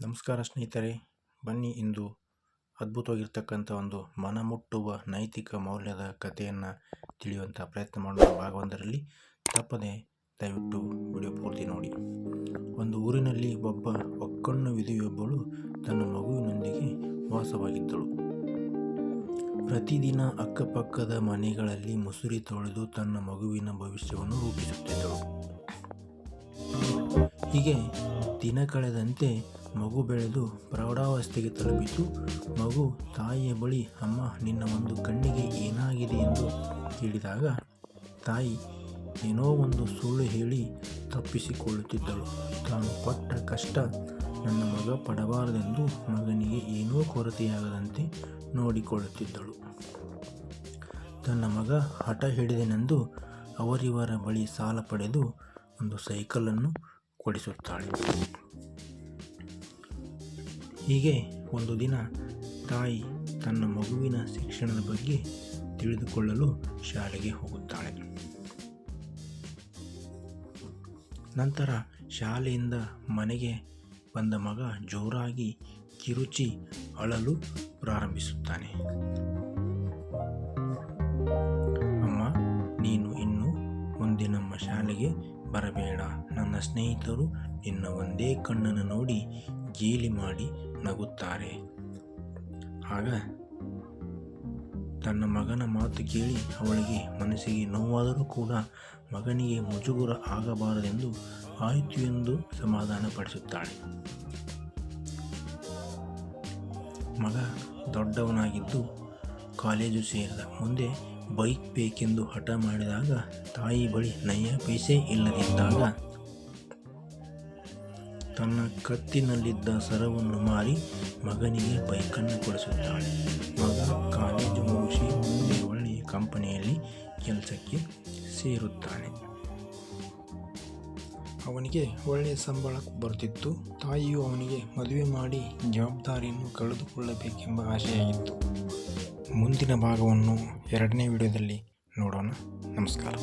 ನಮಸ್ಕಾರ ಸ್ನೇಹಿತರೆ, ಬನ್ನಿ ಇಂದು ಅದ್ಭುತವಾಗಿರ್ತಕ್ಕಂಥ ಒಂದು ಮನಮುಟ್ಟುವ ನೈತಿಕ ಮೌಲ್ಯದ ಕಥೆಯನ್ನು ತಿಳಿಯುವಂಥ ಪ್ರಯತ್ನ ಮಾಡೋಣ. ಭಾಗವೊಂದರಲ್ಲಿ ತಪ್ಪದೆ ದಯವಿಟ್ಟು ವಿಡಿಯೋ ಪೂರ್ತಿ ನೋಡಿ. ಒಂದು ಊರಿನಲ್ಲಿ ಒಬ್ಬ ಒಕ್ಕಣ್ಣು ವಿಧವೆಯೊಬ್ಬಳು ತನ್ನ ಮಗುವಿನೊಂದಿಗೆ ವಾಸವಾಗಿದ್ದಳು. ಪ್ರತಿದಿನ ಅಕ್ಕಪಕ್ಕದ ಮನೆಗಳಲ್ಲಿ ಮುಸುರಿ ತೊಳೆದು ತನ್ನ ಮಗುವಿನ ಭವಿಷ್ಯವನ್ನು ರೂಪಿಸುತ್ತಿದ್ದಳು. ಹೀಗೆ ದಿನ ಕಳೆದಂತೆ ಮಗು ಬೆಳೆದು ಪ್ರೌಢಾವಸ್ಥೆಗೆ ತಲುಪಿತು. ಮಗು ತಾಯಿಯ ಬಳಿ ಅಮ್ಮ, ನಿನ್ನ ಒಂದು ಕಣ್ಣಿಗೆ ಏನಾಗಿದೆ ಎಂದು ಕೇಳಿದಾಗ ತಾಯಿ ಏನೋ ಒಂದು ಸುಳ್ಳು ಹೇಳಿ ತಪ್ಪಿಸಿಕೊಳ್ಳುತ್ತಿದ್ದಳು. ತಾನು ಪಟ್ಟ ಕಷ್ಟ ನನ್ನ ಮಗ ಪಡಬಾರದೆಂದು ಮಗನಿಗೆ ಏನೂ ಕೊರತೆಯಾಗದಂತೆ ನೋಡಿಕೊಳ್ಳುತ್ತಿದ್ದಳು. ತನ್ನ ಮಗ ಹಠ ಹಿಡಿದನೆಂದು ಅವರಿವರ ಬಳಿ ಸಾಲ ಪಡೆದು ಒಂದು ಸೈಕಲನ್ನು ಕೊಡಿಸುತ್ತಾಳೆ. ಹೀಗೆ ಒಂದು ದಿನ ತಾಯಿ ತನ್ನ ಮಗುವಿನ ಶಿಕ್ಷಣದ ಬಗ್ಗೆ ತಿಳಿದುಕೊಳ್ಳಲು ಶಾಲೆಗೆ ಹೋಗುತ್ತಾಳೆ. ನಂತರ ಶಾಲೆಯಿಂದ ಮನೆಗೆ ಬಂದ ಮಗ ಜೋರಾಗಿ ಕಿರುಚಿ ಅಳಲು ಪ್ರಾರಂಭಿಸುತ್ತಾನೆ. ಅಮ್ಮ, ನೀನು ಇನ್ನು ಮುಂದೆ ನಮ್ಮ ಶಾಲೆಗೆ ಬರಬೇಡ. ನನ್ನ ಸ್ನೇಹಿತರು ನಿನ್ನ ಒಂದೇ ಕಣ್ಣನ್ನು ನೋಡಿ ಗೇಲಿ ಮಾಡಿ ನಗುತ್ತಾರೆ. ಆಗ ತನ್ನ ಮಗನ ಮಾತು ಕೇಳಿ ಅವಳಿಗೆ ಮನಸ್ಸಿಗೆ ನೋವಾದರೂ ಕೂಡ ಮಗನಿಗೆ ಮುಜುಗರ ಆಗಬಾರದೆಂದು ಆಯಿತು ಎಂದು ಸಮಾಧಾನ ಪಡಿಸುತ್ತಾಳೆ. ಮಗ ದೊಡ್ಡವನಾಗಿದ್ದು ಕಾಲೇಜು ಸೇರಿದ. ಮುಂದೆ ಬೈಕ್ ಬೇಕೆಂದು ಹಠ ಮಾಡಿದಾಗ ತಾಯಿ ಬಳಿ ನಯ ಪೈಸೆ ಇಲ್ಲದಿದ್ದಾಗ ತನ್ನ ಕತ್ತಿನಲ್ಲಿದ್ದ ಸರವನ್ನು ಮಾರಿ ಮಗನಿಗೆ ಬೈಕನ್ನು ಕೊಡಿಸುತ್ತಾಳೆ. ಮಗ ಕಾಲೇಜು ಮುಗಿಸಿ ಮುಂದೆ ಒಳ್ಳೆಯ ಕಂಪನಿಯಲ್ಲಿ ಕೆಲಸಕ್ಕೆ ಸೇರುತ್ತಾನೆ. ಅವನಿಗೆ ಒಳ್ಳೆಯ ಸಂಬಳ ಬರುತ್ತಿತ್ತು. ತಾಯಿಯು ಅವನಿಗೆ ಮದುವೆ ಮಾಡಿ ಜವಾಬ್ದಾರಿಯನ್ನು ಕಳೆದುಕೊಳ್ಳಬೇಕೆಂಬ ಆಶೆಯಾಗಿತ್ತು. ಮುಂದಿನ ಭಾಗವನ್ನು 2ನೇ ವಿಡಿಯೋದಲ್ಲಿ ನೋಡೋಣ. ನಮಸ್ಕಾರ.